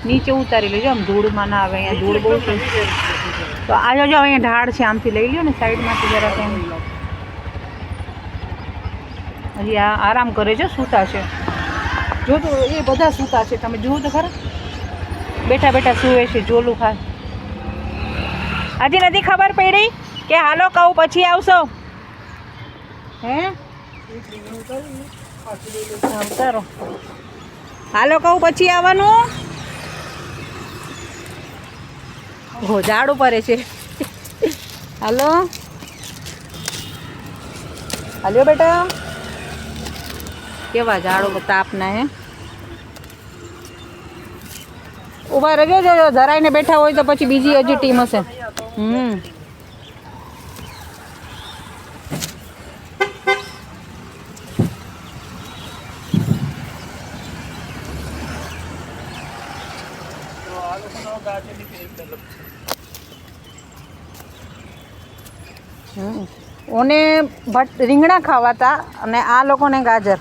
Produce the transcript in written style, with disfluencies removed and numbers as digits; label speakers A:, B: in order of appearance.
A: નીચે ઉતારી લેજો, આમ ધૂળમાં ના આવે, અહીંયા ધૂળ બહુ છે. તો આ જો અહીંયા ઢાળ છે, આમથી લઈ લ્યો ને સાઈડમાંથી જરાક એમ. હજી આ આરામ કરે છે, સૂતા છે. જો તો એ બધા સૂતા છે, તમે જુઓ તો ખરા, બેઠા બેઠા સૂવે છે. જોલું ખાસ હજી નથી ખબર પડી કે હાલો કહું પછી આવશો. હે ઉતારો, હાલો કહું પછી આવવાનું. હો ઝાડ ઉપર છે. હાલો હાલ્યો બેટા, કેવા ઝાડ ઉપર તાપના હે. ઊભા રહેજો, જો ધરાઈને બેઠા હોય તો પછી બીજી હજી ટીમ હશે. ઓને રીંગણા ખાવાતા અને આ લોકોને ગાજર.